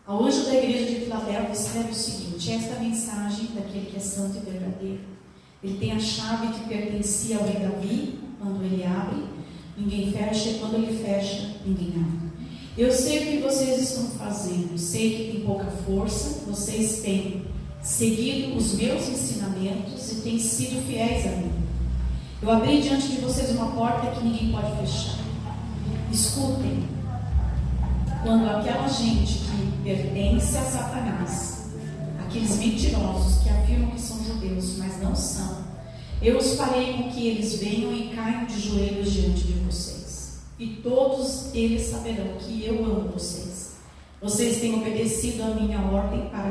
Ao anjo da igreja de Filadélfia escreve o seguinte: esta é a mensagem daquele que é santo e verdadeiro. Ele tem a chave que pertencia ao rei Davi. Quando ele abre, ninguém fecha, e quando ele fecha, ninguém abre. Eu sei o que vocês estão fazendo, sei que tem pouca força, vocês têm seguido os meus ensinamentos e têm sido fiéis a mim. Eu abri diante de vocês uma porta que ninguém pode fechar. Escutem, quando aquela gente que pertence a Satanás, aqueles mentirosos que afirmam que são judeus, mas não são, eu os farei com que eles venham e caiam de joelhos diante de vocês, e todos eles saberão que eu amo vocês. Vocês têm obedecido a minha ordem para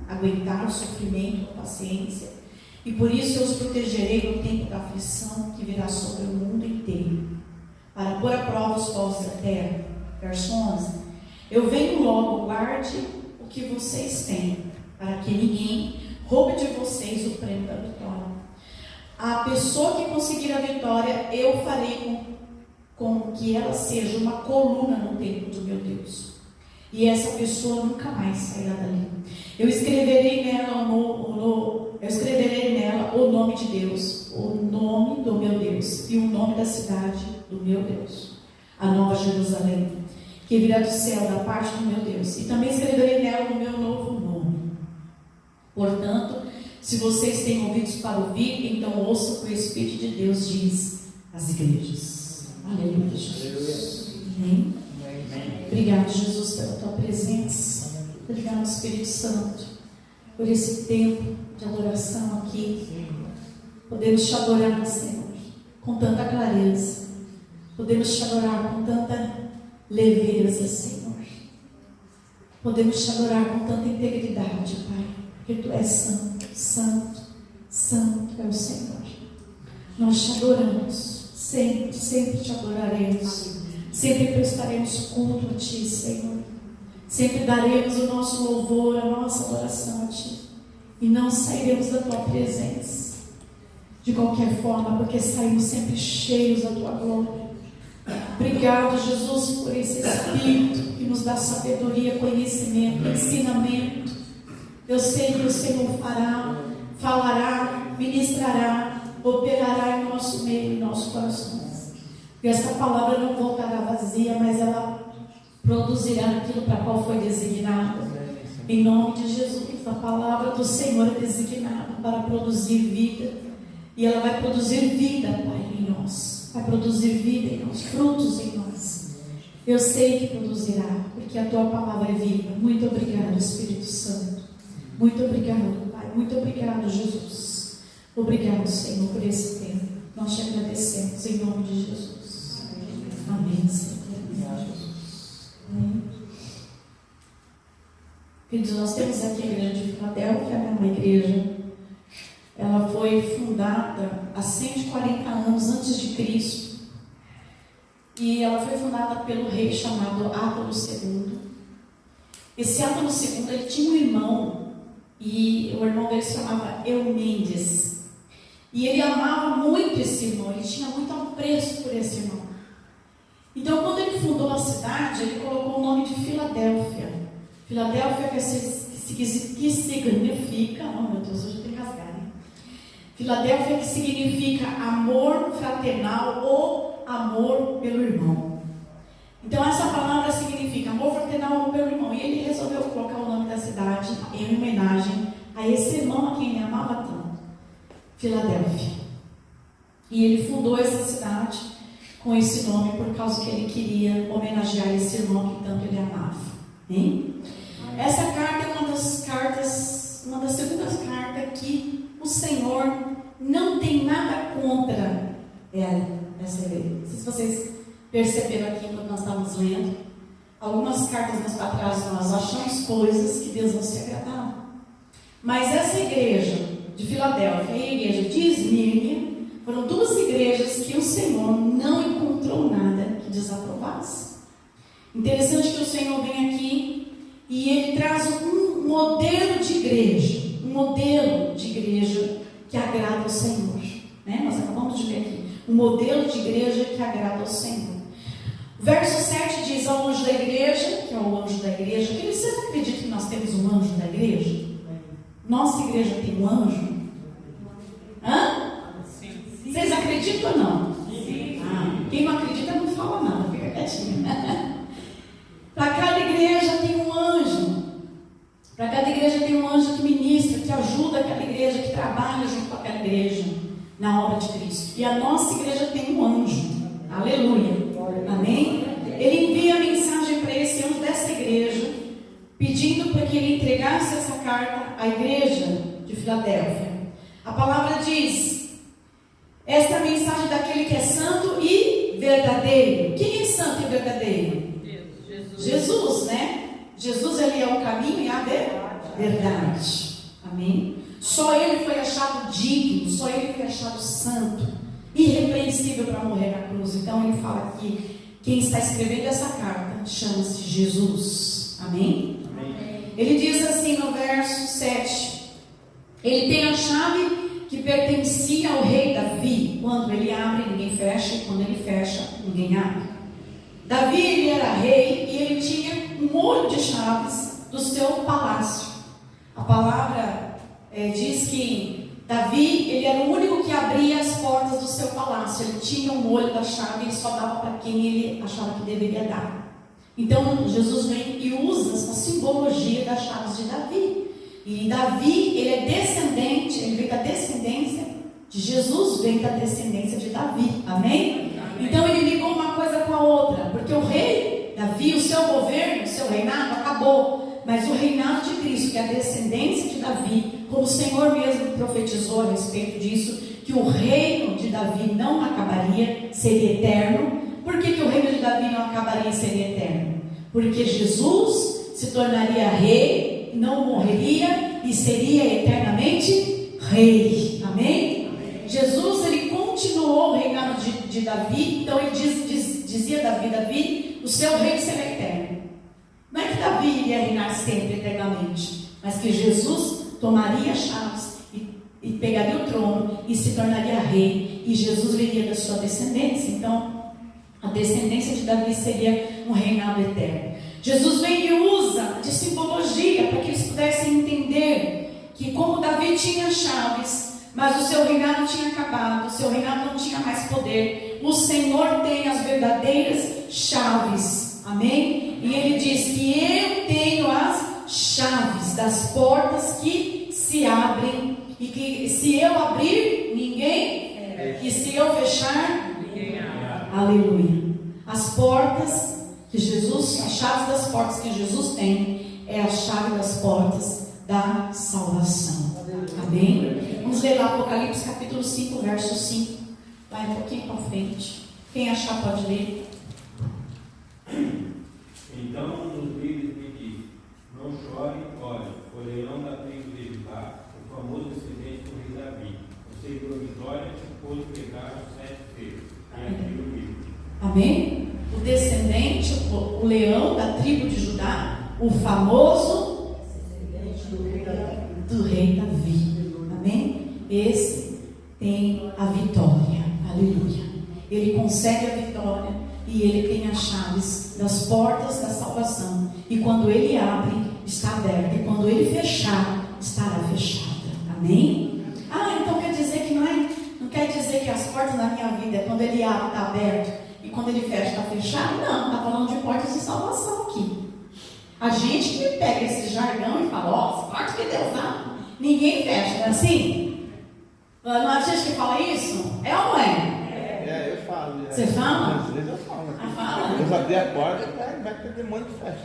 aguentar o sofrimento com paciência, e por isso eu os protegerei no tempo da aflição que virá sobre o mundo inteiro, para pôr à prova os povos da terra. Verso 11: eu venho logo, guarde o que vocês têm, para que ninguém roube de vocês o prêmio da vitória. A pessoa que conseguir a vitória, eu farei com que ela seja uma coluna no templo do meu Deus, e essa pessoa nunca mais sairá dali. Eu escreverei nela o nome de Deus, o nome do meu Deus, e o nome da cidade do meu Deus, a Nova Jerusalém, que virá do céu, da parte do meu Deus, e também escreverei nela o meu novo nome. Portanto, se vocês têm ouvidos para ouvir, então ouçam o que o Espírito de Deus diz às igrejas. Aleluia, Jesus. Amém. Obrigado, Jesus, pela tua presença. Obrigado, Espírito Santo, por esse tempo de adoração aqui. Podemos te adorar, Senhor, com tanta clareza. Podemos te adorar com tanta leveza, Senhor. Podemos te adorar com tanta integridade, Pai, porque tu és santo, santo, santo é o Senhor. Nós te adoramos, sempre, sempre te adoraremos, sempre prestaremos culto a ti, Senhor. Sempre daremos o nosso louvor, a nossa adoração a ti, e não sairemos da tua presença de qualquer forma, porque saímos sempre cheios da tua glória. Obrigado, Jesus, por esse Espírito que nos dá sabedoria, conhecimento, ensinamento. Eu sei que o Senhor falará, ministrará, operará em nosso meio, em nossos corações. E esta palavra não voltará vazia, mas ela produzirá aquilo para qual foi designada. Em nome de Jesus, a palavra do Senhor é designada para produzir vida. E ela vai produzir vida, Pai, em nós. Vai produzir vida em nós, frutos em nós. Eu sei que produzirá, porque a tua palavra é viva. Muito obrigado, Espírito Santo. Muito obrigado, Pai. Muito obrigado, Jesus. Obrigado, Senhor, por esse tempo. Nós te agradecemos em nome de Jesus. Amém, Senhor. Amém. Queridos, nós temos aqui a igreja de Filadélfia, uma igreja. Ela foi fundada há 140 anos antes de Cristo. E ela foi fundada pelo rei chamado Átalo II. Esse Átalo II, ele tinha um irmão, e o irmão dele se chamava Eumendes. E ele amava muito esse irmão, ele tinha muito apreço por esse irmão. Então, quando ele fundou a cidade, ele colocou o nome de Filadélfia. Filadélfia que significa, oh meu Deus, hoje tem que rasgar, né? Filadélfia que significa amor fraternal ou amor pelo irmão. Então essa palavra significa amor fraternal ou amor pelo irmão. E ele resolveu colocar o nome da cidade em homenagem a esse irmão a quem ele amava tanto, Filadélfia. E ele fundou essa cidade com esse nome por causa que ele queria homenagear esse irmão que tanto ele amava. Hein? Essa carta é uma das segundas cartas que o Senhor não tem nada contra essa igreja. Não sei se vocês perceberam aqui quando nós estávamos lendo. Algumas cartas mais para trás nós achamos coisas que Deus não se agradava. Mas essa igreja de Filadélfia e a igreja de Esmirna foram duas igrejas que o Senhor não encontrou nada que desaprovasse. Interessante que o Senhor vem aqui e ele traz um modelo de igreja que agrada ao Senhor, né? Nós acabamos de ver aqui, um modelo de igreja que agrada ao Senhor. Verso 7 diz ao anjo da igreja, que é o anjo da igreja, que vocês acreditam que nós temos um anjo da igreja? Nossa igreja tem um anjo? Hã? Sim. Vocês acreditam ou não? Sim. Quem não acredita não fala nada, fica quietinho. Para cada igreja tem um anjo. Para cada igreja tem um anjo que ministra, que ajuda aquela igreja, que trabalha junto com aquela igreja na obra de Cristo. E a nossa igreja tem um anjo. Aleluia. Amém? Ele envia a mensagem para esse anjo dessa igreja, pedindo para que ele entregasse essa carta à igreja de Filadélfia. A palavra diz: esta é a mensagem daquele que é santo e verdadeiro. Quem é santo e verdadeiro? Jesus, né? Jesus, ele é o caminho e a verdade. Amém? Só ele foi achado digno, só ele foi achado santo, irrepreensível para morrer na cruz. Então ele fala que quem está escrevendo essa carta chama-se Jesus. Amém? Amém? Ele diz assim no verso 7: ele tem a chave que pertencia ao rei Davi. Quando ele abre, ninguém fecha, e quando ele fecha, ninguém abre. Davi, ele era rei e ele tinha um molho de chaves do seu palácio. A palavra diz que Davi, ele era o único que abria as portas do seu palácio. Ele tinha um molho da chave, ele só dava para quem ele achava que deveria dar. Então Jesus vem e usa essa simbologia das chaves de Davi. E Davi, ele é descendente, ele vem da descendência de Jesus, vem da descendência de Davi. Amém? Então ele ligou uma coisa com a outra, porque o rei Davi, o seu governo, o seu reinado acabou, mas o reinado de Cristo, que é a descendência de Davi, como o Senhor mesmo profetizou a respeito disso, que o reino de Davi não acabaria, seria eterno. Por que o reino de Davi não acabaria e seria eterno? Porque Jesus se tornaria rei, não morreria e seria eternamente rei. Amém? Jesus, ele continuou o reinado de Davi. Então ele dizia Davi, o seu reino será eterno. Não é que Davi iria reinar sempre, eternamente, mas que Jesus tomaria as chaves e pegaria o trono e se tornaria rei, e Jesus viria da sua descendência. Então a descendência de Davi seria um reinado eterno. Jesus vem e usa de simbologia para que eles pudessem entender que, como Davi tinha chaves, mas o seu reinado tinha acabado, o seu reinado não tinha mais poder, o Senhor tem as verdadeiras chaves. Amém? E ele diz que eu tenho as chaves das portas que se abrem, e que se eu abrir, ninguém, e se eu fechar, ninguém abre. Aleluia. As portas que Jesus, as chaves das portas que Jesus tem, é a chave das portas da salvação. Amém? Vamos ler lá Apocalipse capítulo 5, verso 5. Vai um pouquinho para frente. Quem achar pode ler. Então um dos líderes me disse: não chore, olhe, o leão da tribo de Judá, o famoso descendente do rei Davi, o Senhor vitória te pôs pegar os 7 filhos. E aquilo viu. Amém? O descendente, o leão da tribo de Judá, o famoso do rei Davi. Amém? Esse tem a vitória. Aleluia. Ele consegue a vitória e ele tem as chaves das portas da salvação. E quando ele abre, está aberta. E quando ele fechar, estará fechada. Amém? Então quer dizer que não quer dizer que as portas da minha vida, quando ele abre, está aberto, e quando ele fecha, está fechado? Não, está falando de portas de salvação aqui. A gente que pega esse jargão e fala, as portas que Deus dá, ninguém fecha, não é assim? Não é gente que fala isso? É ou não é? Eu falo. Você fala? Às vezes eu falo. Fala? Deus abrir a porta, vai ter demônio que fecha.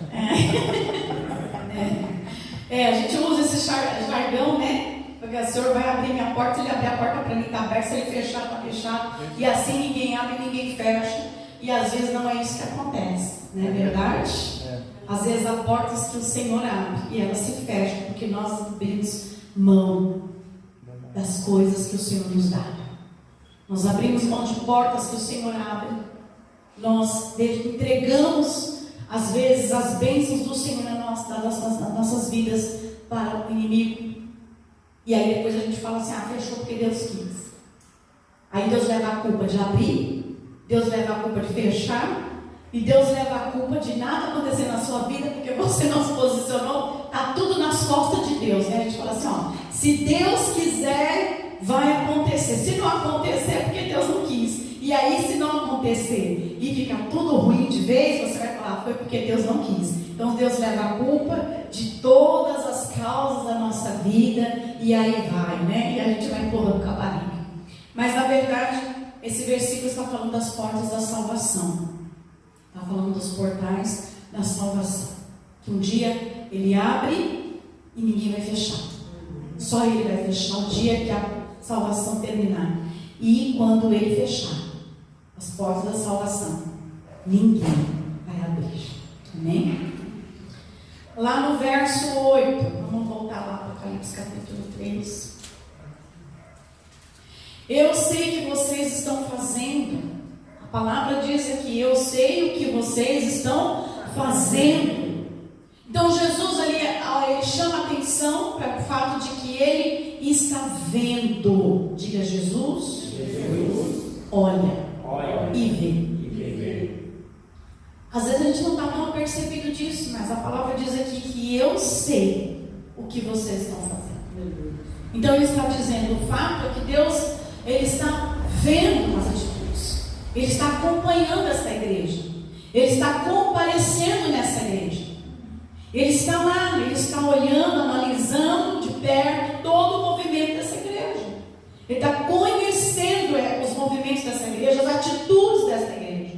A gente usa esse jargão, né? Porque o Senhor vai abrir minha porta, se ele abrir a porta para mim está aberta, se ele fechar, está fechado. E assim ninguém abre, ninguém fecha. E às vezes não é isso que acontece, não é verdade? Às vezes há portas que o Senhor abre e elas se fecham, porque nós abrimos mão das coisas que o Senhor nos dá. Nós abrimos mão de portas que o Senhor abre. Nós entregamos, às vezes, as bênçãos do Senhor nas nossas vidas para o inimigo. E aí depois a gente fala assim, fechou porque Deus quis. Aí Deus leva a culpa de abrir, Deus leva a culpa de fechar, E Deus leva a culpa de nada acontecer na sua vida, porque você não se posicionou. Está tudo nas costas de Deus, né? A gente fala assim, ó, se Deus quiser, vai acontecer. Se não acontecer, é porque Deus não quis. E aí, se não acontecer e ficar tudo ruim de vez, você vai falar, foi porque Deus não quis. Então Deus leva a culpa de todas as causas da nossa vida, e aí vai, né? E a gente vai empurrando com a barriga. Mas na verdade, esse versículo está falando das portas da salvação. Está falando dos portais da salvação. Que um dia ele abre e ninguém vai fechar. Só ele vai fechar o dia que a salvação terminar. E quando ele fechar as portas da salvação, ninguém vai abrir. Amém? Lá no verso 8, vamos voltar lá para Apocalipse capítulo 3. Eu sei que vocês estão fazendo. A palavra diz aqui, eu sei o que vocês estão fazendo. Então Jesus ali, ele chama a atenção para o fato de que ele está vendo. Diga Jesus, olha e vê. Às vezes a gente não está tão apercebido disso, mas a palavra diz aqui que eu sei o que vocês estão fazendo. Então ele está dizendo, o fato é que Deus, ele está vendo as atitudes, ele está acompanhando essa igreja, ele está comparecendo nessa igreja, ele está lá, ele está olhando, analisando de perto todo o movimento dessa igreja, ele está conhecendo os movimentos dessa igreja, as atitudes dessa igreja.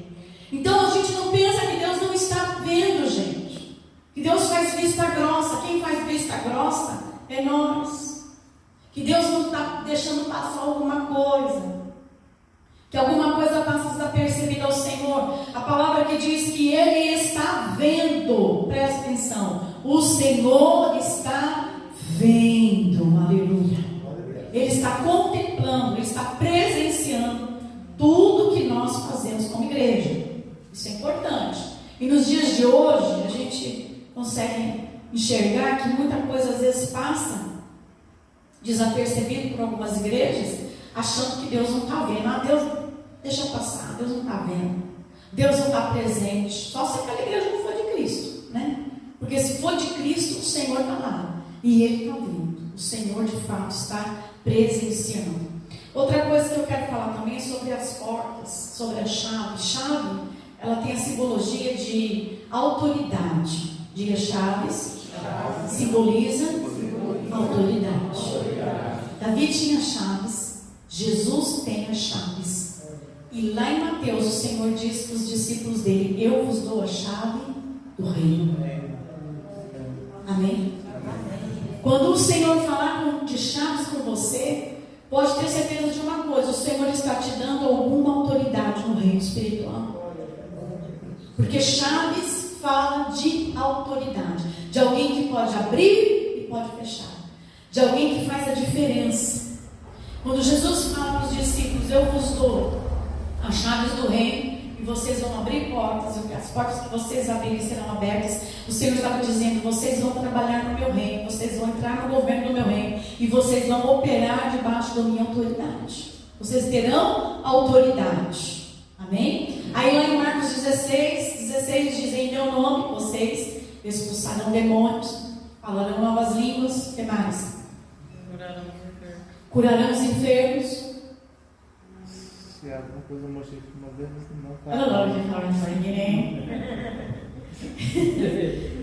Então a gente não pensa que Deus não está vendo, gente, que Deus faz vista grossa. Quem faz vista grossa é nós. Que Deus não está deixando passar alguma coisa, que alguma coisa passa desapercebida ao Senhor. A palavra que diz que Ele está vendo, presta atenção, o Senhor está vendo, aleluia. Ele está contemplando, Ele está presenciando tudo que nós fazemos como igreja. Isso é importante. E nos dias de hoje, a gente consegue enxergar que muita coisa às vezes passa desapercebido por algumas igrejas, achando que Deus não está vendo. Ah, Deus deixa passar, Deus não está vendo, Deus não está presente. Só se aquela igreja não for de Cristo, né? Porque se for de Cristo, o Senhor está lá e Ele está vendo. O Senhor de fato está presenciando. Outra coisa que eu quero falar também é sobre as portas, sobre a chave. Chave, ela tem a simbologia de autoridade. Diga, chaves simboliza autoridade. Davi tinha chaves, Jesus tem as chaves. E lá em Mateus o Senhor diz para os discípulos dele, eu vos dou a chave do reino. Amém? Quando o Senhor falar de chaves com você, pode ter certeza de uma coisa, o Senhor está te dando alguma autoridade no reino espiritual. Porque chaves fala de autoridade, de alguém que pode abrir e pode fechar, de alguém que faz a diferença. Quando Jesus fala para os discípulos, eu vos dou as chaves do reino e vocês vão abrir portas, e as portas que vocês abrirem serão abertas, o Senhor estava dizendo, vocês vão trabalhar no meu reino, vocês vão entrar no governo do meu reino e vocês vão operar debaixo da minha autoridade. Vocês terão autoridade. Amém? Aí lá em Marcos 16 diz, em meu nome vocês expulsarão demônios, falarão novas línguas, o que mais? Curarão os enfermos. Se alguma coisa mostrei uma vez, não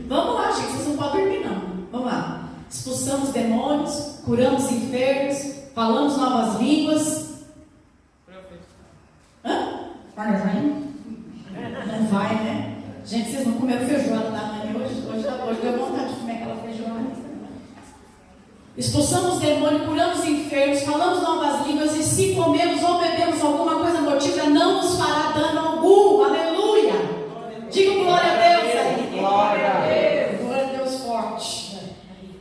Vamos lá, gente, vocês não podem dormir não. Vamos lá. Expulsamos demônios, curamos enfermos, falamos novas línguas. Não vai, né? Gente, vocês não comeram feijoada da manhã hoje deu vontade de comer aquela feijoada. Expulsamos demônios, curamos enfermos, falamos novas línguas, e se comemos ou bebemos alguma coisa mortífera, não nos fará dano algum. Aleluia! Diga glória a Deus aí. Glória a Deus. Glória a Deus forte.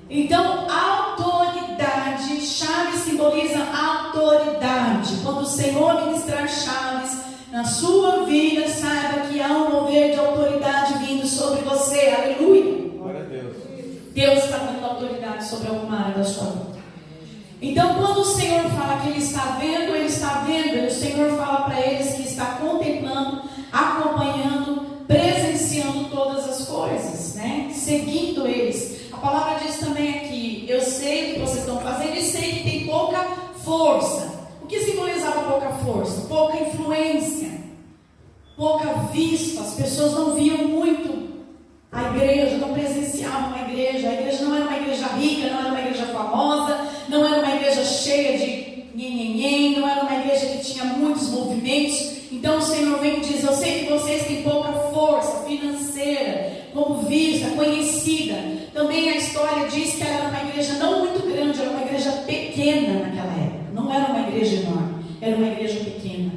Então, autoridade, chave simboliza autoridade. Quando o Senhor ministrar chaves na sua vida, saiba que há um mover de autoridade vindo sobre você. Aleluia. Glória a Deus. Deus está dando autoridade sobre alguma área da sua vida. Então, quando o Senhor fala que Ele está vendo, Ele está vendo. E o Senhor fala para eles que está contemplando, acompanhando, perseguindo eles. A palavra diz também aqui: eu sei o que vocês estão fazendo e sei que tem pouca força. O que simbolizava pouca força? Pouca influência, pouca vista. As pessoas não viam muito a igreja, não presenciavam a igreja não era uma igreja rica, não era uma igreja famosa, não era uma igreja cheia de nhenhenhen, não era uma igreja que tinha muitos movimentos. Então o Senhor vem e diz: eu sei que vocês têm pouca força financeira, como vista, conhecida. Também a história diz que ela era uma igreja não muito grande, era uma igreja pequena naquela época, não era uma igreja enorme, era uma igreja pequena.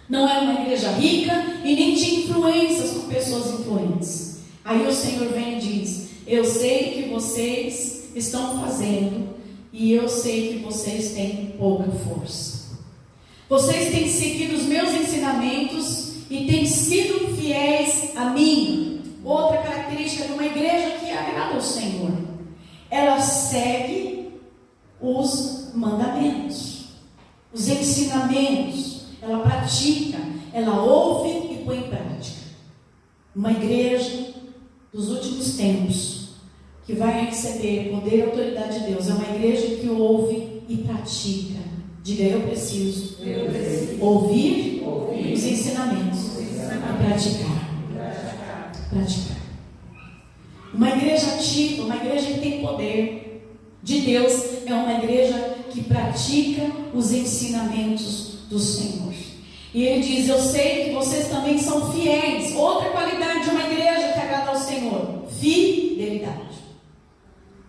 Não era uma igreja rica e nem tinha influências com pessoas influentes. Aí o Senhor vem e diz: eu sei que vocês estão fazendo e eu sei que vocês têm pouca força. Vocês têm seguido os meus ensinamentos e têm sido fiéis a mim. Outra característica de uma igreja que agrada ao Senhor: ela segue os mandamentos, os ensinamentos, ela pratica, ela ouve e põe em prática. Uma igreja dos últimos tempos, que vai receber poder e autoridade de Deus, é uma igreja que ouve e pratica. Diga: eu preciso ouvir os ensinamentos e praticar. Uma igreja ativa, uma igreja que tem poder de Deus, é uma igreja que pratica os ensinamentos do Senhor. E ele diz: eu sei que vocês também são fiéis. Outra qualidade de uma igreja que agrada ao Senhor: fidelidade.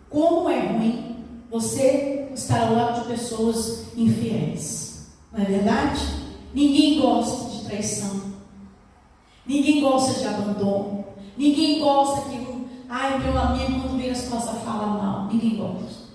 Como é ruim você estar ao lado de pessoas infiéis, não é verdade? Ninguém gosta de traição, ninguém gosta de abandono, ninguém gosta que meu amigo quando vira as costas fala mal, ninguém gosta.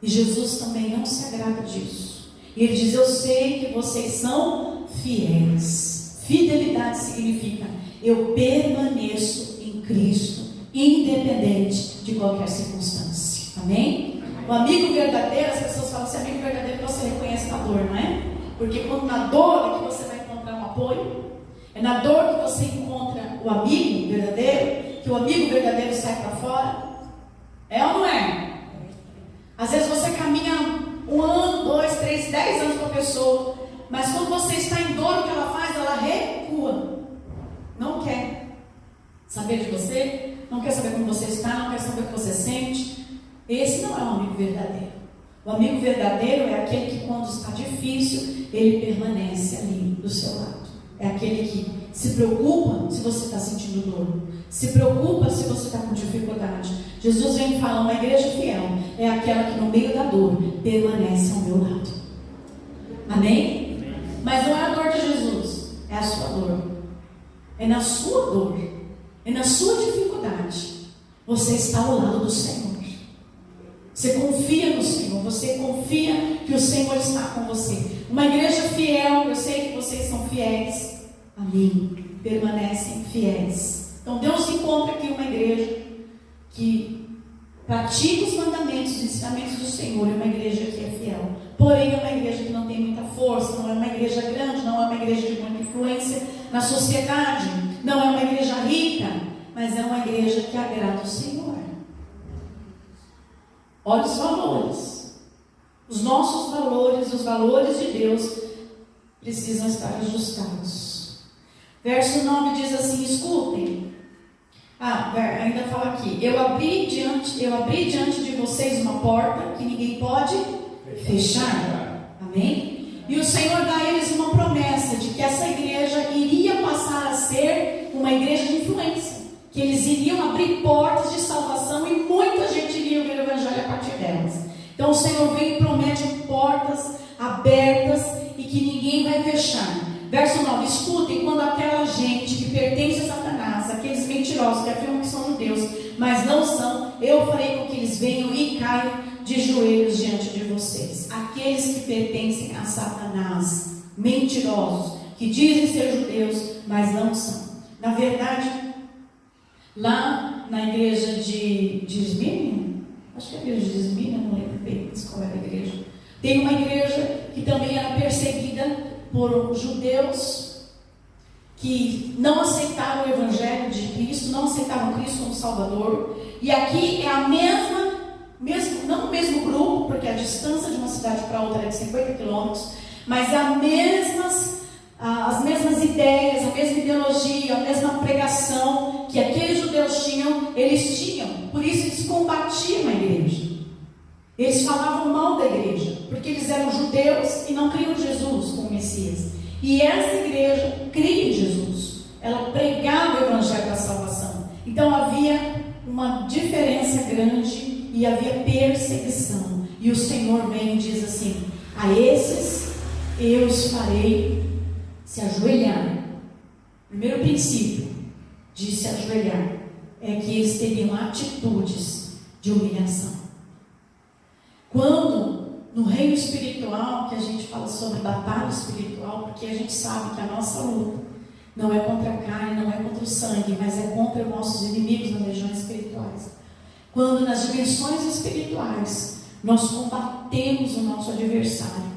E Jesus também não se agrada disso. E ele diz: eu sei que vocês são fiéis. Fidelidade significa: eu permaneço em Cristo, independente de qualquer circunstância. Amém? O amigo verdadeiro, as pessoas falam assim: amigo verdadeiro você reconhece na dor, não é? Porque quando na dor é que você vai encontrar um apoio, é na dor que você encontra o amigo verdadeiro, que o amigo verdadeiro sai para fora. É ou não é? Às vezes você caminha 1 ano, 2, 3, 10 anos com a pessoa, mas quando você está em dor, o que ela faz? Ela recua. Não quer saber de você, não quer saber como você está, não quer saber o que você sente. Esse não é um amigo verdadeiro. O amigo verdadeiro é aquele que, quando está difícil, ele permanece ali do seu lado. É aquele que se preocupa se você está sentindo dor, se preocupa se você está com dificuldade. Jesus vem e fala: uma igreja fiel é aquela que no meio da dor permanece ao meu lado. Amém? Mas não é a dor de Jesus, é a sua dor. É na sua dor, é na sua dificuldade. Você está ao lado do Senhor. Você confia no Senhor, você confia que o Senhor está com você. Uma igreja fiel, eu sei que vocês são fiéis a mim, permanecem fiéis. Então Deus encontra aqui uma igreja que pratica os mandamentos, os ensinamentos do Senhor, é uma igreja que é fiel. Porém é uma igreja que não tem muita força, não é uma igreja grande, não é uma igreja de muita influência na sociedade, não é uma igreja rica, mas é uma igreja que agrada o Senhor. Olha os valores. Os nossos valores, os valores de Deus precisam estar ajustados. Verso 9 diz assim: escutem. Ainda fala aqui: eu abri diante de vocês uma porta que ninguém pode fechar. Amém? E o Senhor dá a eles uma promessa de que essa igreja iria passar a ser uma igreja de influência, que eles iriam abrir portas de salvação e muita gente iria ouvir o evangelho a partir delas. Então o Senhor vem e promete portas abertas e que ninguém vai fechar. Verso 9: escutem, quando aquela gente que pertence a Satanás, aqueles mentirosos que afirmam que são judeus, mas não são, eu farei com que eles venham e caiam de joelhos diante de vocês. Aqueles que pertencem a Satanás, mentirosos, que dizem ser judeus, mas não são. Na verdade, lá na igreja de Esmirna, acho que é a igreja de Esmirna, não lembro bem qual era a igreja, tem uma igreja que também era perseguida por judeus que não aceitaram o evangelho de Cristo, não aceitavam Cristo como Salvador, E aqui é a não o mesmo grupo, porque a distância de uma cidade para outra é de 50 quilômetros, mas as mesmas ideias, a mesma ideologia, a mesma pregação que aqueles judeus tinham, eles tinham. Por isso eles combatiam a igreja. Eles falavam mal da igreja, porque eles eram judeus e não criam em Jesus como Messias. E essa igreja cria em Jesus. Ela pregava o evangelho da salvação. Então havia uma diferença grande e havia perseguição. E o Senhor vem e diz assim: a esses eu os farei se ajoelhar. Primeiro princípio de se ajoelhar é que eles teriam atitudes de humilhação. Quando no reino espiritual, que a gente fala sobre batalha espiritual, porque a gente sabe que a nossa luta não é contra a carne, não é contra o sangue, mas é contra os nossos inimigos nas regiões espirituais. Quando nas dimensões espirituais nós combatemos o nosso adversário,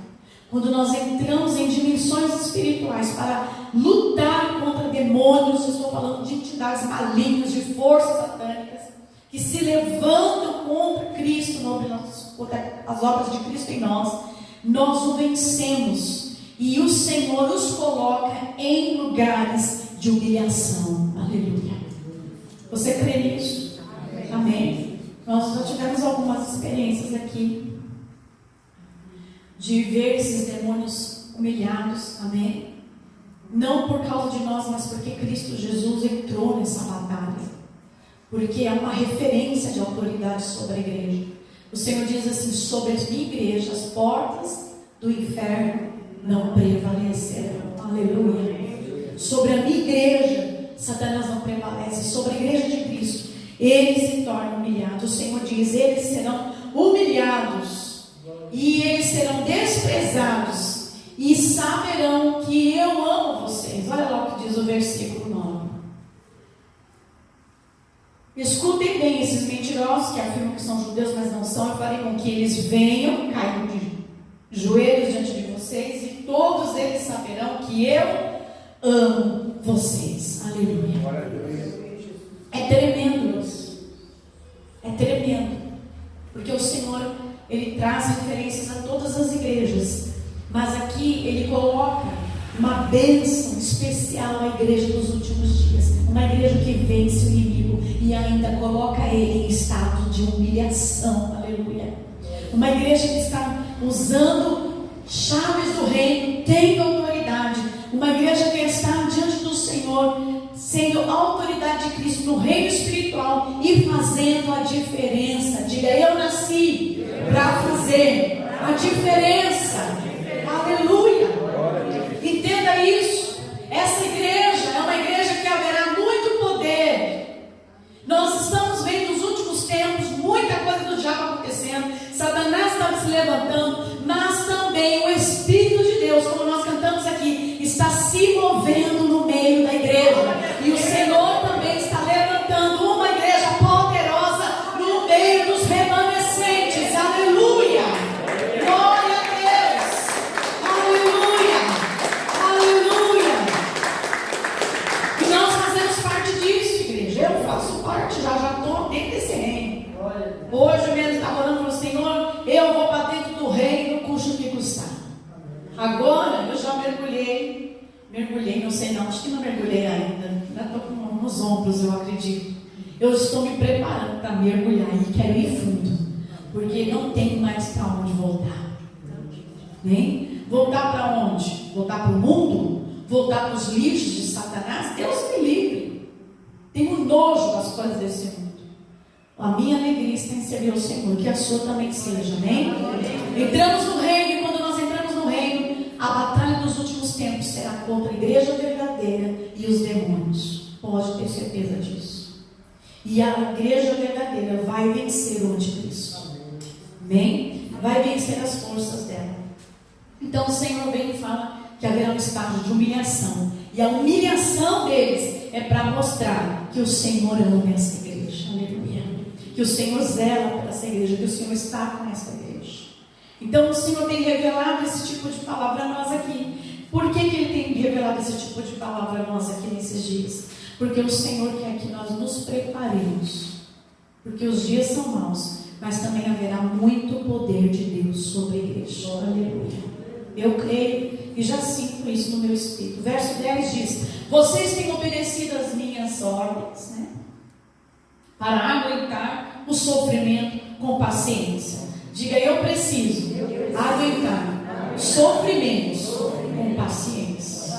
quando nós entramos em dimensões espirituais para lutar contra demônios, eu estou falando de entidades malignas, de forças satânicas, que se levantam contra Cristo, contra as obras de Cristo em nós, nós o vencemos. E o Senhor os coloca em lugares de humilhação. Aleluia. Você crê nisso? Amém. Nós já tivemos algumas experiências aqui de ver esses demônios humilhados. Amém. Não por causa de nós, mas porque Cristo Jesus entrou nessa batalha. Porque é uma referência de autoridade sobre a igreja. O Senhor diz assim: sobre a minha igreja, as portas do inferno não prevalecerão. Aleluia. Sobre a minha igreja, Satanás não prevalece. Sobre a igreja de Cristo, ele se torna humilhado. O Senhor diz: eles serão humilhados e eles serão desprezados e saberão que eu amo vocês. Olha lá o que diz o versículo 9. Escutem bem esses mentirosos que afirmam que são judeus, mas não são. Eu farei com que eles venham, caiam de joelhos diante de vocês, e todos eles saberão que eu amo vocês. Aleluia. É tremendo isso. É tremendo. Porque o Senhor, ele traz referências a todas as igrejas, mas aqui ele coloca uma bênção especial à igreja dos últimos dias. Uma igreja que vence o inimigo e ainda coloca ele em estado de humilhação. Aleluia. Uma igreja que está usando chaves do reino, tendo autoridade. Uma igreja que está diante do Senhor, sendo a autoridade de Cristo no reino espiritual e fazendo a diferença. Diga: eu nasci para fazer a diferença. Aleluia. Entenda isso. Essa igreja é uma igreja que haverá muito poder. Nós estamos vendo nos últimos tempos muita coisa do diabo acontecendo. Satanás está se levantando, mas também o Espírito de Deus, como nós cantamos aqui, está se movendo no meio da igreja. E o Senhor também está levantando uma igreja poderosa no meio dos remanescentes. Aleluia. Glória a Deus. Aleluia. Aleluia. E nós fazemos parte disso, igreja. Eu faço parte, já estou dentro desse reino. Hoje mesmo estava orando para o Senhor: eu vou para dentro do reino, custe o que custar. Agora eu já mergulhei, não sei não, acho que não mergulhei ainda estou nos ombros, eu acredito. Eu estou me preparando para mergulhar e quero ir fundo, porque não tenho mais para onde voltar. Nem voltar para onde? Voltar para o mundo? Voltar para os lixos de Satanás? Deus me livre. Tenho nojo das coisas desse mundo. A minha alegria está em servir ao Senhor, que a sua também seja, amém? Entramos no reino, e quando nós entramos no reino, a batalha dos últimos tempos será contra a igreja verdadeira e os demônios. Pode ter certeza disso. E a igreja verdadeira vai vencer o anticristo. Amém? Vai vencer as forças dela. Então o Senhor vem e fala que haverá um estágio de humilhação. E a humilhação deles é para mostrar que o Senhor ama essa igreja. Aleluia. Que o Senhor zela por essa igreja, que o Senhor está com essa igreja. Então o Senhor tem revelado esse tipo de palavra a nós aqui. Por que Ele tem revelado esse tipo de palavra a nós aqui nesses dias? Porque o Senhor quer que nós nos preparemos Porque os dias são maus, mas também haverá muito poder de Deus sobre a igreja. Aleluia. Eu creio e já sinto isso no meu espírito. Verso 10 diz: vocês têm obedecido as minhas ordens, né? Para aguentar o sofrimento com paciência. Diga: eu preciso aguentar sofrimentos com paciência.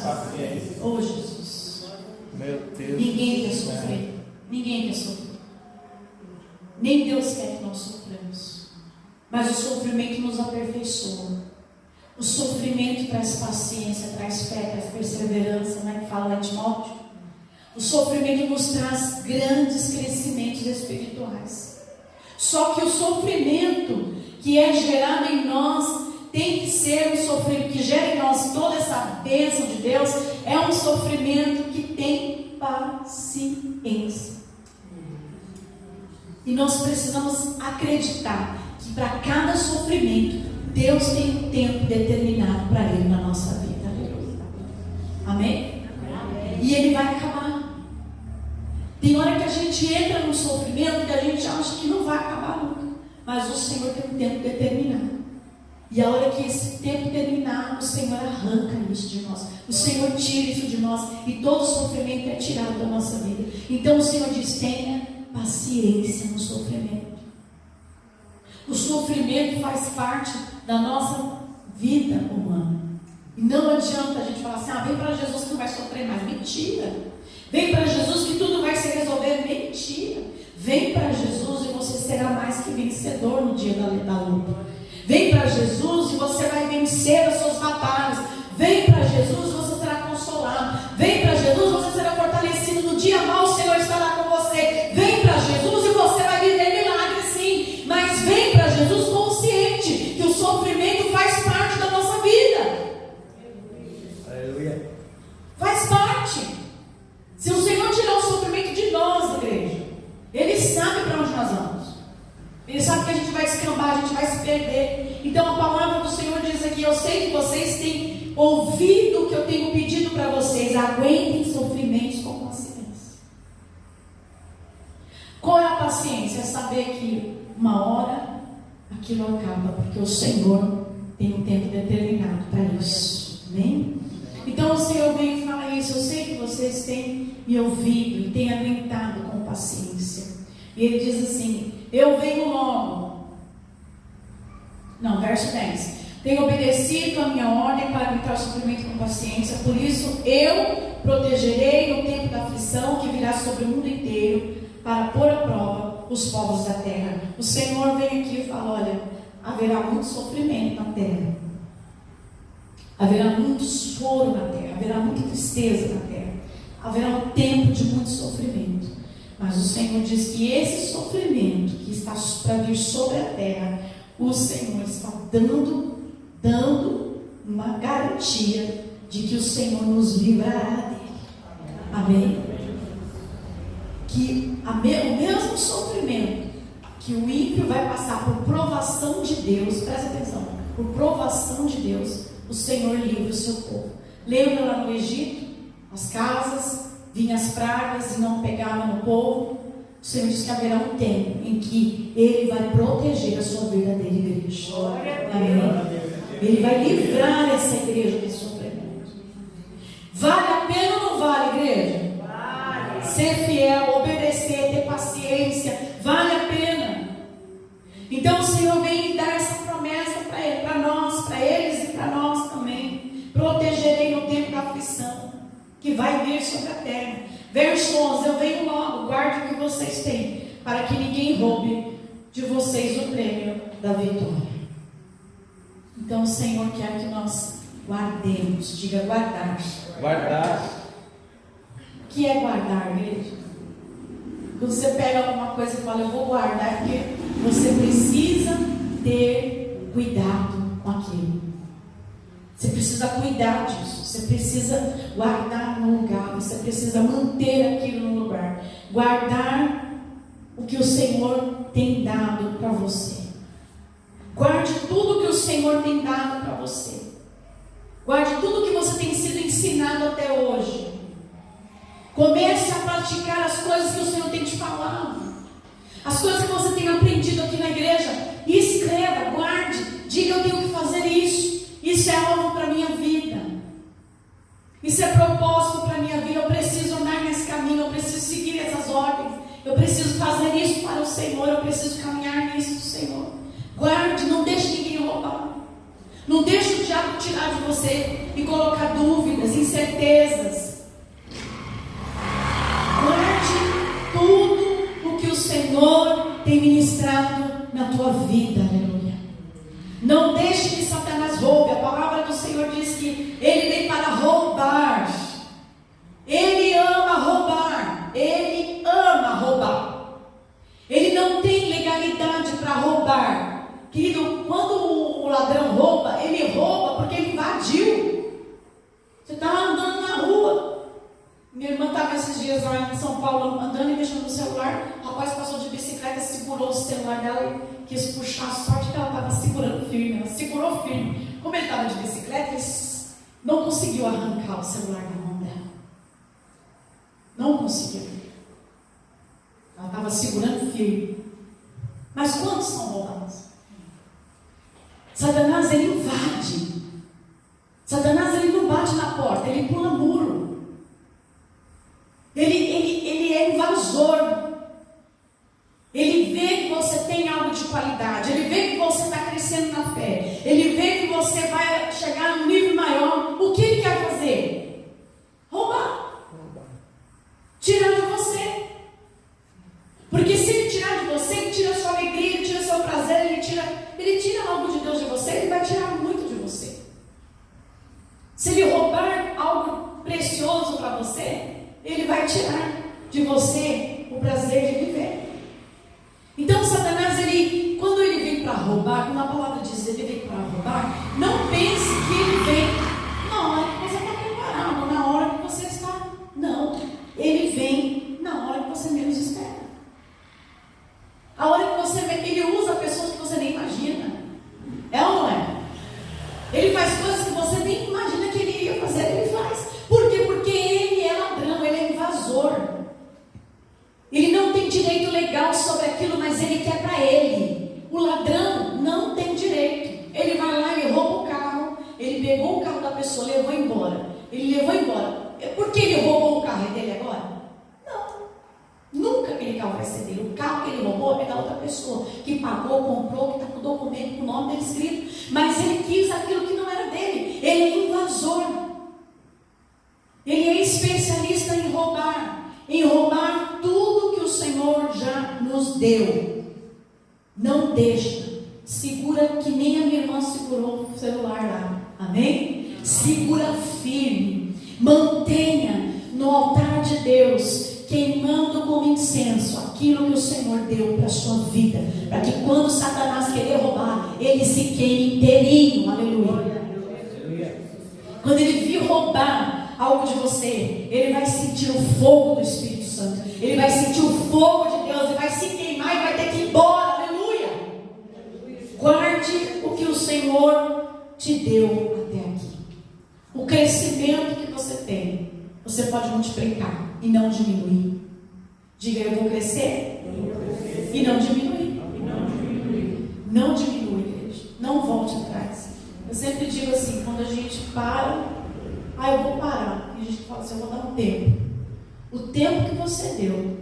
Oh, Jesus. Meu Deus. Ninguém quer sofrer. Ninguém quer sofrer. Nem Deus quer que nós soframos. Mas o sofrimento nos aperfeiçoa. O sofrimento traz paciência, traz fé, traz perseverança, né? Que fala lá em Timóteo. O sofrimento nos traz grandes crescimentos espirituais. Só que o sofrimento que é gerado em nós tem que ser um sofrimento que gera em nós toda essa bênção de Deus. É um sofrimento que tem paciência. E nós precisamos acreditar que para cada sofrimento Deus tem um tempo determinado para ele na nossa vida. Amém? E ele vai acabar. Tem hora que a gente entra num sofrimento que a gente acha que não vai acabar nunca. Mas o Senhor tem um tempo determinado. E a hora que esse tempo terminar, o Senhor arranca isso de nós. O Senhor tira isso de nós. E todo sofrimento é tirado da nossa vida. Então o Senhor diz: tenha paciência no sofrimento. O sofrimento faz parte da nossa vida humana. E não adianta a gente falar assim: vem para Jesus que não vai sofrer mais. Mentira. Vem para Jesus que tudo vai se resolver. Mentira. Vem para Jesus e você será mais que vencedor no dia da luta. Vem para Jesus e você vai vencer as suas batalhas. Vem para Jesus e você será consolado. Vem para Jesus e você será fortalecido. No dia mau o Senhor estará com você. Vem para Jesus e você vai viver milagres, sim. Mas vem para Jesus consciente que o sofrimento faz parte da nossa vida. Aleluia. Faz parte. Se o Senhor tirar o sofrimento de nós, igreja, Ele sabe para onde nós vamos. Ele sabe que a gente vai escambar, a gente vai se perder. Então a palavra do Senhor diz aqui: eu sei que vocês têm ouvido o que eu tenho pedido para vocês. Aguentem sofrimentos com paciência. Qual é a paciência? É saber que uma hora aquilo acaba, porque o Senhor tem um tempo determinado para isso. Amém? Então o Senhor vem e fala isso: eu sei que vocês têm me ouvido e têm aguentado com paciência. E Ele diz assim: eu venho logo. Não, verso 10. Tenho obedecido a minha ordem para aguentar o sofrimento com paciência. Por isso eu protegerei no tempo da aflição que virá sobre o mundo inteiro, para pôr à prova os povos da terra. O Senhor vem aqui e fala: olha, haverá muito sofrimento na terra. Haverá muito choro na terra. Haverá muita tristeza na terra. Haverá um tempo de muito sofrimento. Mas o Senhor diz que esse sofrimento que está para vir sobre a terra, o Senhor está dando uma garantia de que o Senhor nos livrará dele. Amém? Que o mesmo sofrimento que o ímpio vai passar por provação de Deus, presta atenção, por provação de Deus, o Senhor livra o seu povo. Lembra lá no Egito, as casas, vinham as pragas e não pegavam no povo. O Senhor diz que haverá um tempo em que Ele vai proteger a sua verdadeira igreja. Amém? Ele vai livrar essa igreja desse sofrimento. Vale a pena ou não vale, igreja? Vale. Ser fiel, obedecer, ter paciência, vale a pena. Então o Senhor vem e dá essa promessa para nós, para eles e para nós também. Protegerei no tempo da aflição que vai vir sobre a terra. Verso 11: eu venho logo, guarde o que vocês têm, para que ninguém roube de vocês o prêmio da vitória. Então o Senhor quer que nós guardemos. Diga: guardar. Guardar. O que é guardar, igreja? Quando você pega alguma coisa e fala: eu vou guardar, é porque você precisa ter cuidado com aquilo. Você precisa cuidar disso. Você precisa guardar no lugar. Você precisa manter aquilo no lugar. Guardar o que o Senhor tem dado para você. Guarde tudo que o Senhor tem dado para você. Guarde tudo que você tem sido ensinado até hoje. Comece a praticar as coisas que o Senhor tem te falado. As coisas que você tem aprendido aqui na igreja, escreva, guarde, diga: eu tenho que fazer isso. Isso é algo para a minha vida. Isso é propósito para a minha vida. Eu preciso andar nesse caminho, eu preciso seguir essas ordens. Eu preciso fazer isso para o Senhor, eu preciso caminhar nisso do Senhor. Guarde, não deixe ninguém roubar. Não deixe o diabo tirar de você e colocar dúvidas, incertezas. Guarde tudo o que o Senhor tem ministrado na tua vida, aleluia. Não deixe que Satanás roube. A palavra do Senhor diz que ele vem para roubar. Ele ama roubar. Ele ama roubar. Ele não tem legalidade para roubar. Querido, quando o ladrão rouba, ele rouba porque ele invadiu. Você está andando na rua. Minha irmã estava esses dias lá em São Paulo andando e mexendo no celular. O rapaz passou de bicicleta, segurou o celular dela e quis puxar. A sorte que ela estava segurando firme. Ela segurou firme. Como ele estava de bicicleta, ele não conseguiu arrancar o celular da mão dela. Não conseguiu. Ela estava segurando firme. Mas quantos são roubados? Satanás, ele invade. Satanás, ele não bate na porta, ele pula muro. Ele é invasor. Ele vê que você tem algo de qualidade. Ele vê que você está crescendo na fé. Ele vê que você vai chegar num nível maior. O que ele quer fazer? Roubar. Tirar de você. Porque se ele tirar de você, ele tira a sua alegria, ele tira o seu prazer, ele tira algo de Deus de você, ele vai tirar muito de você. Se ele roubar algo precioso para você, ele vai tirar de você o prazer de viver. Então Satanás, quando ele vem para roubar, como a palavra diz, ele vem para roubar, não pense que ele vem na hora que você está preparado, na hora que você está. Não, ele vem na hora que você menos espera. A hora que você vê, ele usa pessoas que você nem imagina. É ou não é? Ele faz coisas que você nem imagina que ele ia fazer, ele faz. Por quê? Porque ele é ladrão, ele é invasor. Ele não tem direito legal sobre aquilo, mas ele quer para ele. O ladrão não tem direito. Ele vai lá e rouba o carro. Ele pegou o carro da pessoa, levou embora. Ele levou embora. Por que ele roubou o carro? É dele agora? Nunca aquele carro vai ser dele. O carro que ele roubou é da outra pessoa, que pagou, comprou, que está com o documento, com o nome dele escrito. Mas ele quis aquilo que não era dele. Ele é invasor. Ele é especialista em roubar tudo que o Senhor já nos deu. Não deixa. Segura que nem a minha irmã segurou o celular lá. Amém? Segura firme. Mantenha no altar de Deus, queimando como incenso aquilo que o Senhor deu para a sua vida, para que quando Satanás querer roubar, ele se queime inteirinho. Aleluia. Quando ele vir roubar algo de você, ele vai sentir o fogo do Espírito Santo, ele vai sentir o fogo de Deus, ele vai se queimar e vai ter que ir embora. Aleluia. Guarde o que o Senhor te deu até aqui. O crescimento que você tem, você pode multiplicar e não diminuir. Diga: eu vou crescer e não diminuir. Não diminui, igreja. Não volte atrás. Eu sempre digo assim, quando a gente para, eu vou parar. E a gente fala assim, eu vou dar um tempo. O tempo que você deu,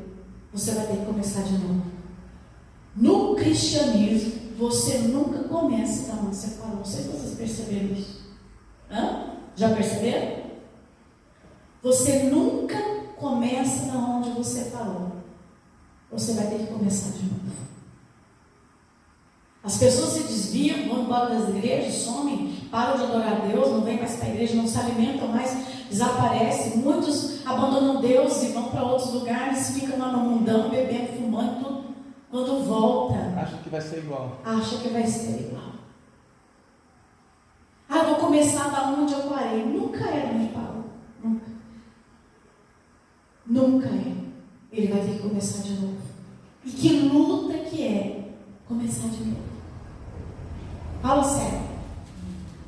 você vai ter que começar de novo. No cristianismo, você nunca começa da onde você parou. Não sei se vocês perceberam isso. Já perceberam? Você nunca começa da onde você parou. Você vai ter que começar de novo. As pessoas se desviam, vão embora das igrejas, somem, param de adorar a Deus, não vêm mais para a igreja, não se alimentam mais, desaparecem. Muitos abandonam Deus e vão para outros lugares, ficam lá no mundão, bebendo, fumando, tudo. Quando volta, acha que vai ser igual. Eu vou começar da onde eu parei. Nunca é onde parou. Nunca é. Ele vai ter que começar de novo. E que luta que é começar de novo. Fala sério.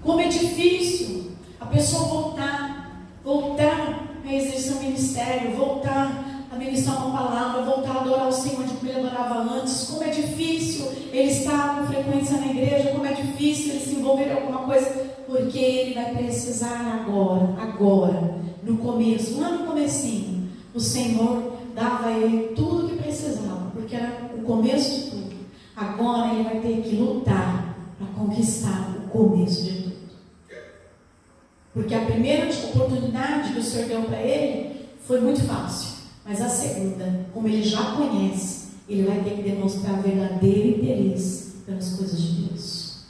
Como é difícil a pessoa voltar a exercer o ministério, voltar a ministrar uma palavra, voltar a adorar o Senhor de ele adorava antes, como é difícil ele estar com frequência na igreja, como é difícil ele se envolver em alguma coisa, porque ele vai precisar agora, no começo, lá no comecinho, o Senhor dava a ele tudo o que precisava, porque era o começo de tudo. Agora ele vai ter que lutar para conquistar o começo de tudo. Porque a primeira oportunidade que o Senhor deu para ele foi muito fácil. Mas a segunda, como ele já conhece, ele vai ter que demonstrar verdadeiro interesse pelas coisas de Deus.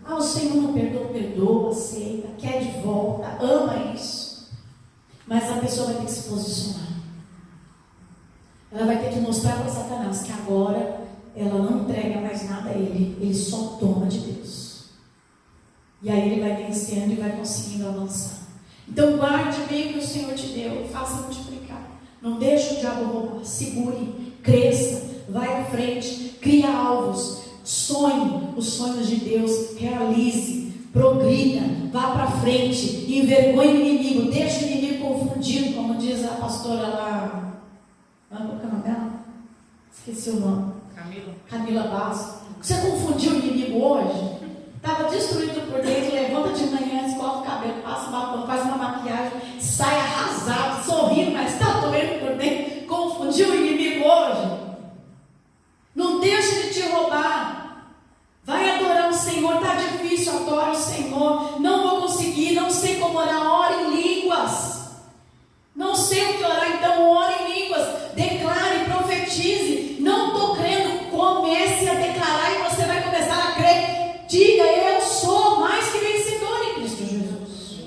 O Senhor não perdoa, aceita, quer de volta, ama isso. Mas a pessoa vai ter que se posicionar. Ela vai ter que mostrar para Satanás que agora ela não entrega mais nada a ele só toma de Deus. E aí ele vai vencendo e vai conseguindo avançar. Então guarde bem o que o Senhor te deu, faça multiplicar. Não deixe o diabo roubar, segure, cresça, vai à frente, cria alvos, sonhe os sonhos de Deus, realize, progrida, vá para frente, envergonhe o inimigo, deixe o inimigo confundido, como diz a pastora lá, qual é o nome dela? Esqueci o nome. Camila Bastos. Você confundiu o inimigo hoje? Estava destruído por dentro, levanta de manhã, escova o cabelo, passa o batom, faz uma maquiagem, sai arrasado, sorrindo, mas está doendo por dentro. Confundiu o inimigo hoje? Não deixe ele te roubar. Vai adorar o Senhor, está difícil, adora o Senhor. Não vou conseguir, não sei como orar, ore em línguas. Não sei o que orar, então ore em línguas, declare, profetize. Não estou crendo, comece a declarar e você vai começar a crer. Diga, eu sou mais que vencedor em Cristo Jesus.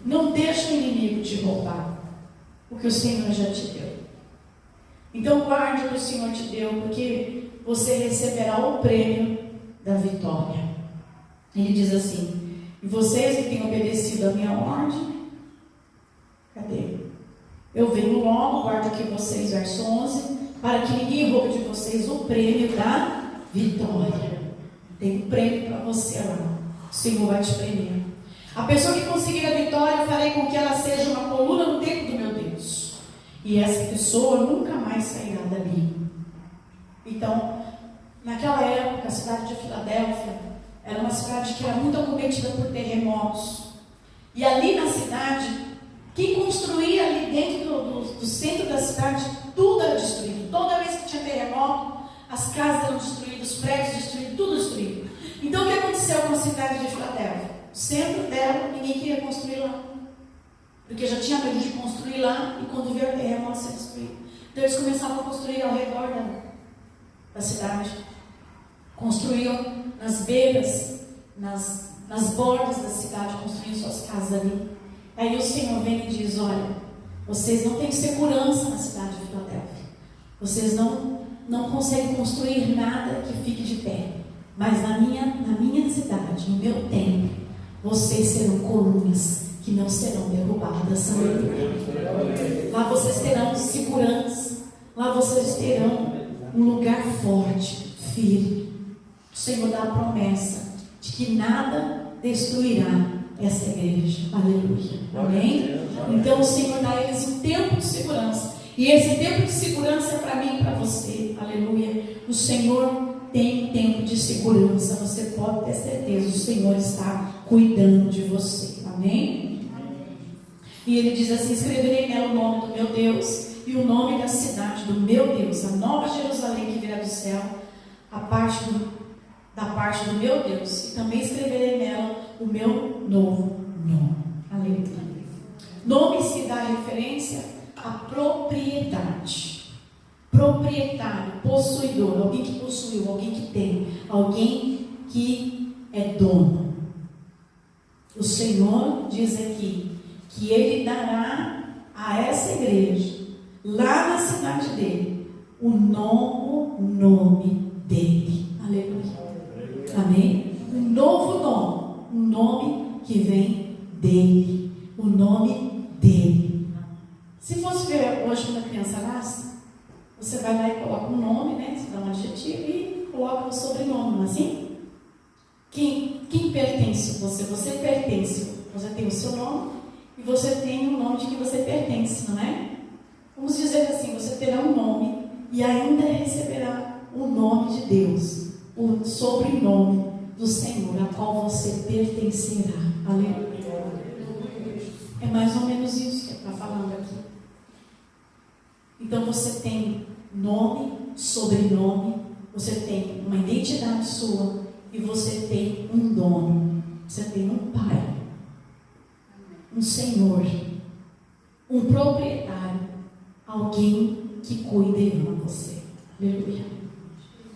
Não deixe o inimigo te roubar o que o Senhor já te deu. Então guarde o que o Senhor te deu, porque você receberá o prêmio da vitória. Ele diz assim: e vocês que têm obedecido a minha ordem, cadê? Eu venho logo, guardo aqui vocês, verso 11, para que ninguém roube de vocês o prêmio da vitória. Tem um prêmio para você lá. O Senhor vai te premiar. A pessoa que conseguir a vitória, eu farei com que ela seja uma coluna no templo do meu Deus. E essa pessoa nunca mais sairá dali. Então, naquela época, a cidade de Filadélfia era uma cidade que era muito acometida por terremotos. E ali na cidade, quem construía ali dentro do centro da cidade, tudo era destruído. Toda vez que tinha terremoto, as casas eram destruídas, os prédios destruídos, tudo destruído. Então o que aconteceu com a cidade de Filadélfia? O centro dela, ninguém queria construir lá. Porque já tinha medo de construir lá e quando vier o terremoto ser destruído. Então eles começavam a construir ao redor da cidade. Construíam nas beiras, nas bordas da cidade, construíam suas casas ali. Aí o Senhor vem e diz: olha, vocês não têm segurança na cidade de Filadélfia. Vocês não conseguem construir nada que fique de pé. Mas na minha cidade, no meu templo, vocês serão colunas que não serão derrubadas. Lá vocês terão segurança. Lá vocês terão um lugar forte, firme. O Senhor dá a promessa de que nada destruirá essa igreja. Aleluia. Amém? Então o Senhor dá a eles um tempo de segurança. E esse tempo de segurança é para mim e para você. Aleluia. O Senhor tem um tempo de segurança. Você pode ter certeza. O Senhor está cuidando de você. Amém? E ele diz assim: escreverei nela o nome do meu Deus e o nome da cidade do meu Deus, a nova Jerusalém que virá do céu, da parte do meu Deus. E também escreverei nela o meu novo nome. Aleluia. Nome se dá referência à propriedade. Proprietário, possuidor, alguém que possuiu, alguém que tem, alguém que é dono. O Senhor diz aqui que Ele dará a essa igreja, lá na cidade dele, o novo nome dele. Aleluia. Amém? Um novo nome, um nome que vem dele, o nome dele. Se fosse ver hoje quando a criança nasce, você vai lá e coloca um nome, né? Você dá um adjetivo e coloca um sobrenome, não é assim? Quem pertence a você? Você pertence. Você tem o seu nome e você tem o nome de que você pertence, não é? Vamos dizer assim, você terá um nome e ainda receberá o nome de Deus, o sobrenome do Senhor, a qual você pertencerá. Aleluia. É mais ou menos isso que está falando aqui. Então você tem nome, sobrenome, você tem uma identidade sua e você tem um dono, você tem um pai, um senhor, um proprietário, alguém que cuida e ama você. Aleluia.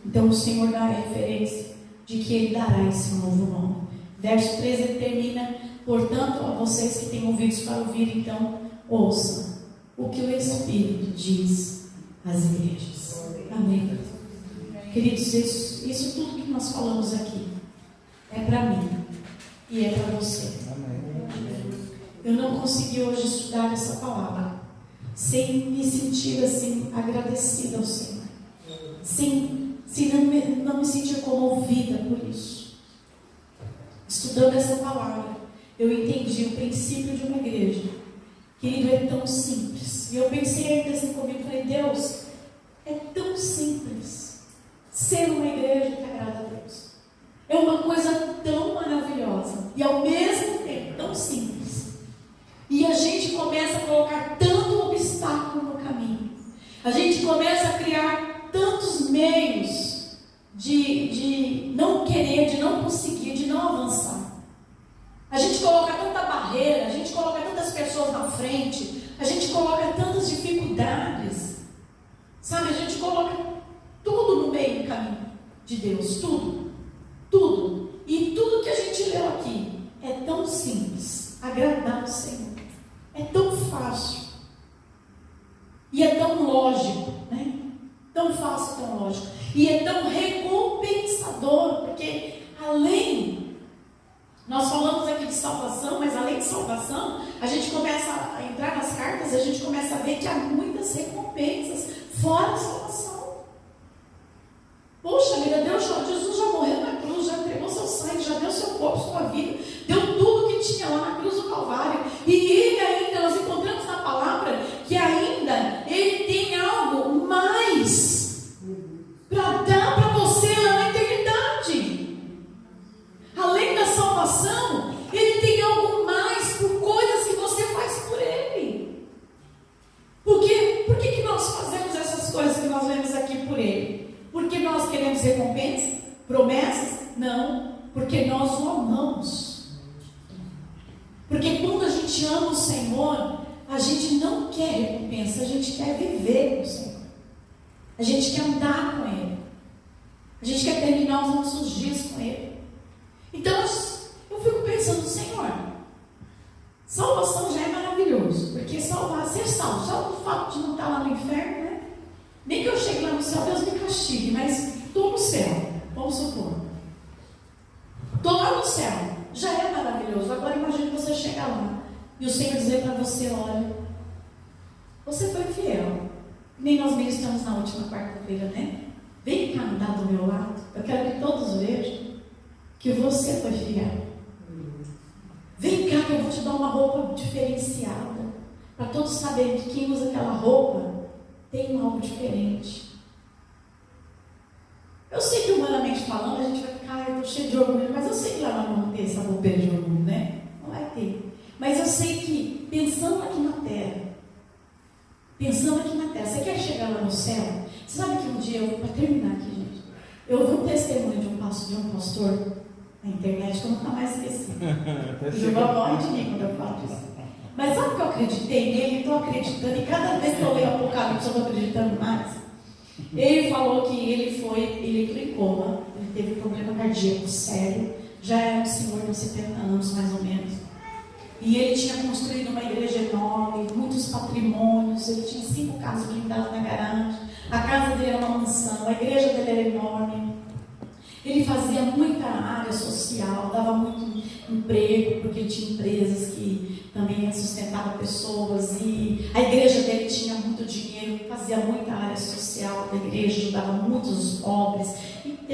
Então o Senhor dá a referência de que Ele dará esse novo nome. Verso 13 ele termina: portanto, a vocês que têm ouvidos para ouvir, então ouçam o que o Espírito diz às igrejas. Amém. Queridos, isso tudo que nós falamos aqui é para mim e é para você. Eu não consegui hoje estudar essa palavra sem me sentir assim agradecida ao Senhor, sem não me sentir comovida por isso. Estudando essa palavra, eu entendi o princípio de uma igreja. Querido, é tão simples. E eu pensei ainda assim comigo, falei: Deus, é tão simples ser uma igreja que agrada a Deus. É uma coisa tão maravilhosa e ao mesmo tempo tão simples. E a gente começa a colocar tanto obstáculo no caminho. A gente começa a criar tantos meios de não querer, de não conseguir, de não avançar. A gente coloca tanta barreira, a gente coloca tantas pessoas na frente, a gente coloca tantas dificuldades, sabe? A gente coloca tudo no meio do caminho de Deus, tudo. E tudo que a gente leu aqui é tão simples, agradar o Senhor. É tão fácil. E é tão lógico, né? Tão fácil, tão lógico. E é tão recompensador, porque além, nós falamos aqui de salvação, mas além de salvação, a gente começa a entrar nas cartas e a gente começa a ver que há muitas recompensas fora a salvação. Poxa vida, Jesus já morreu na cruz, já entregou seu sangue, já deu seu corpo, sua vida, deu tudo que tinha lá na cruz do Calvário. E Ele ainda, nós encontramos na palavra, que ainda Ele tem algo mais para dar para você lá na eternidade. Além da salvação, Ele tem algo mais por coisas que você faz por Ele. Por que nós fazemos essas coisas que nós vemos aqui por Ele? Porque nós queremos recompensa? Promessas? Não, porque nós o amamos. Porque quando a gente ama o Senhor, a gente não quer recompensa, a gente quer viver com o Senhor. A gente quer andar com Ele. A gente quer terminar os nossos dias com Ele. Então eu fico pensando: Senhor, salvação já é maravilhoso, porque ser salvo, só o fato de não estar lá no inferno, né? Nem que eu chegue lá no céu, Deus me castigue, mas estou no céu, vamos supor. Estou lá no céu, já é maravilhoso. Agora imagine você chegar lá e o Senhor dizer para você: olha, você foi fiel. Nem nós mesmos estamos na última quarta-feira, né? Vem cá andar do meu lado. Eu quero que todos vejam que você foi fiel. Vem cá que eu vou te dar uma roupa diferenciada, para todos saberem que quem usa aquela roupa tem algo diferente. Eu sei que humanamente falando, a gente vai ficar: eu estou cheio de orgulho, mas eu sei que lá não vamos ter essa bobeira de orgulho, né? Não vai ter. Mas eu sei que, pensando aqui na terra, você quer chegar lá no céu? Você sabe que um dia, para terminar aqui, gente, eu ouvi um testemunho de um pastor na internet que eu nunca mais esqueci. Eu morro de mim quando eu falo disso. Mas sabe que eu acreditei nele? Estou acreditando, e cada vez que eu leio Apocalipse eu estou acreditando mais. Ele falou que ele entrou em coma, ele teve problema cardíaco sério, já era um senhor de 70 anos mais ou menos. E ele tinha construído uma igreja enorme, muitos patrimônios, ele tinha 5 casas blindadas na garagem, a casa dele era uma mansão, a igreja dele era enorme. Ele fazia muita área social, dava muito emprego, porque ele tinha empresas que também sustentavam pessoas, e a igreja dele tinha muito dinheiro, fazia muita área social da igreja, ajudava muitos pobres, e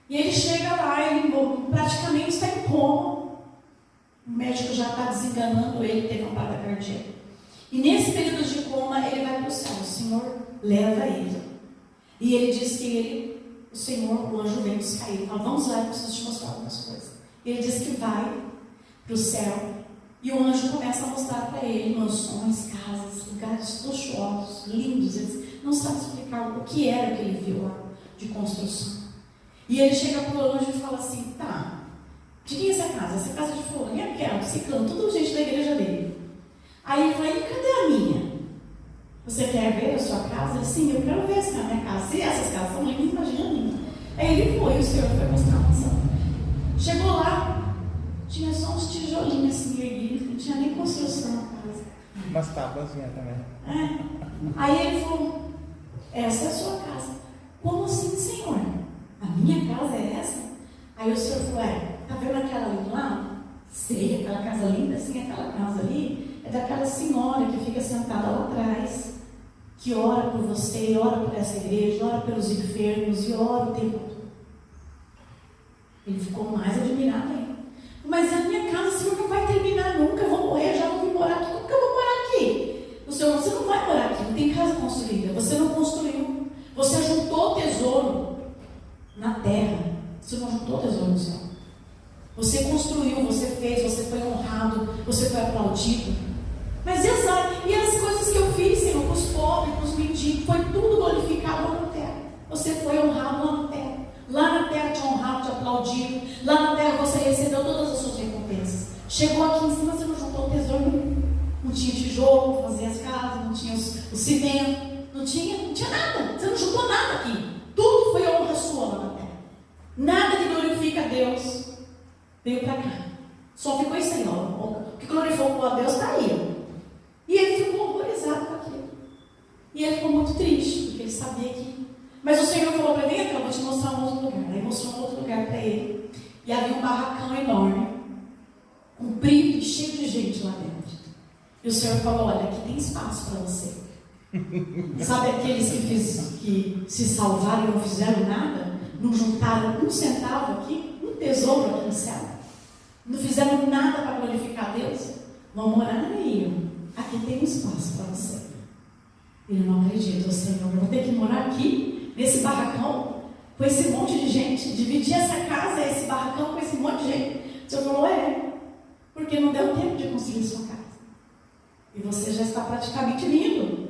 ele chega lá, ele praticamente está em coma, o médico já está desenganando ele, teve uma parada cardíaca. E nesse período de coma, ele vai para o céu: Senhor, leva ele. E ele diz que o Senhor, o anjo vem buscar ele. Fala, vamos lá, eu preciso te mostrar algumas coisas. Ele diz que vai para o céu. E o anjo começa a mostrar para ele mansões, casas, lugares luxuosos, lindos. Ele não sabe explicar o que era que ele viu lá de construção. E ele chega para o anjo e fala assim, tá, de quem é essa casa? Essa casa de fulano, e aquela, ciclano, tudo gente da igreja dele. Aí ele fala, e cadê a minha? Você quer ver a sua casa? Ele, sim, eu quero ver essa minha casa. Se essas casas são lindas, imagina a minha. Aí ele foi, o Senhor foi mostrar a mansão. Chegou lá, tinha só uns tijolinhos assim erguidos, não tinha nem construção na casa. Umas tábuazinhas também. É. Aí ele falou, essa é a sua casa. Como assim, Senhor? A minha casa é essa? Aí o Senhor falou, tá vendo aquela ali lá? Sei, aquela casa linda, sim, aquela casa ali é daquela senhora que fica sentada lá atrás, que ora por você, ora por essa igreja, ora pelos enfermos e ora o tempo todo. Ele ficou mais admirado ainda. Mas a minha casa, Senhor, não vai terminar nunca, eu vou morrer, já não vou morar aqui. Como que eu vou morar aqui? O Senhor, você não vai morar aqui, não tem casa construída, você não construiu. Você juntou tesouro na terra, você não juntou tesouro no céu. Você construiu, você fez, você foi honrado, você foi aplaudido. Mas e as coisas que eu fiz, Senhor, com os pobres, com os mendigos, foi tudo glorificado lá na terra. Você foi honrado lá na terra. Lá na terra te honrado, te aplaudido. Lá na terra você recebeu todas as suas recompensas. Chegou aqui em cima, você não juntou tesouro nenhum. Não tinha tijolo para fazer as casas, não tinha o cimento, não tinha nada. Você não juntou nada aqui. Tudo foi honra sua lá na terra. Nada que glorifica a Deus veio para cá. Só ficou isso aí, ó. O que glorificou a Deus está aí, ó. E ele ficou horrorizado com aquilo. E ele ficou muito triste, porque ele sabia que... Mas o Senhor falou para ele, vem cá, eu vou te mostrar um outro lugar. Aí mostrou um outro lugar para ele. E havia um barracão enorme, comprido e cheio de gente lá dentro. E o Senhor falou, olha, aqui tem espaço para você. Sabe aqueles que se salvaram e não fizeram nada? Não juntaram um centavo aqui, um tesouro aqui no céu? Não fizeram nada para glorificar a Deus? Vão morar aí. Aqui tem um espaço para você. Ele não acredita, Senhor, eu vou ter que morar aqui, nesse barracão, com esse monte de gente, dividir essa casa, esse barracão com esse monte de gente. O Senhor falou, porque não deu tempo de construir sua casa. E você já está praticamente lindo.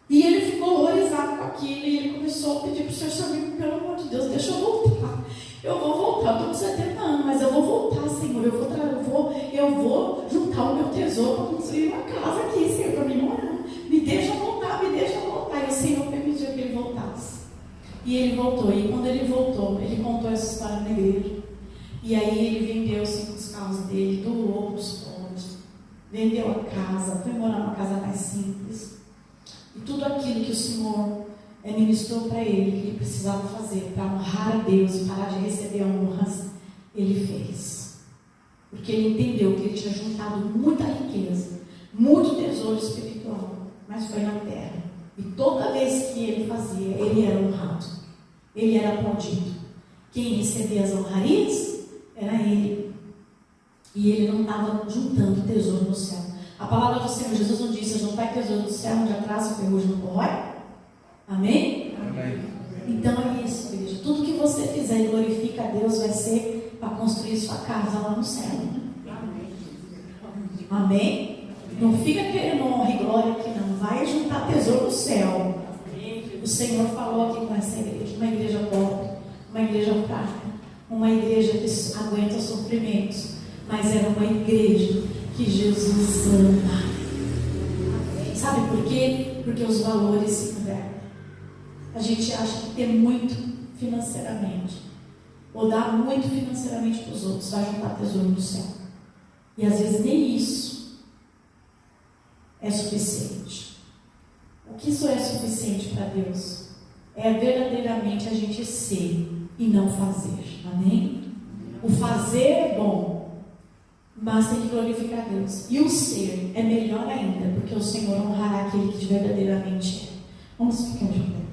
E ele ficou horrorizado com aquilo, e ele começou a pedir para o Senhor, pelo amor de Deus, deixa eu voltar. Eu vou voltar, eu estou com 70 anos, mas eu vou voltar, Senhor, eu vou juntar o meu tesouro para construir uma casa aqui, Senhor, para mim morar. Me deixa voltar, me deixa voltar. E o Senhor permitiu que ele voltasse. E ele voltou, e quando ele voltou, ele contou essa história na igreja. E aí ele vendeu 5 carros dele, doou para os pobres, vendeu a casa, foi morar numa casa mais simples. E tudo aquilo que o Senhor ministrou para ele, que ele precisava fazer para honrar a Deus e parar de receber honras, ele fez. Porque ele entendeu que ele tinha juntado muita riqueza, muito tesouro espiritual, mas foi na terra. E toda vez que ele fazia, ele era honrado, ele era aplaudido. Quem recebia as honrarias era ele. E ele não estava juntando tesouro no céu. A palavra do Senhor Jesus não disse, não vai tesouro do céu, onde a traça o ferrugem não corrói? Amém? Amém. Então é isso, igreja. Tudo que você fizer e glorifica a Deus vai ser para construir sua casa lá no céu. Amém? Não fica querendo honra e glória aqui, não. Vai juntar tesouro no céu. O Senhor falou aqui com essa igreja, uma igreja pobre, uma igreja prática, uma igreja que aguenta sofrimentos, mas era uma igreja que Jesus ama. Sabe por quê? Porque os valores se invertem. A gente acha que ter muito financeiramente, ou dar muito financeiramente para os outros, vai juntar tesouro no céu. E às vezes nem isso é suficiente. O que isso é suficiente para Deus? É verdadeiramente a gente ser e não fazer. Amém? O fazer é bom, mas tem que glorificar a Deus. E o ser é melhor ainda, porque o Senhor honrará aquele que verdadeiramente é. Vamos ficar de pé.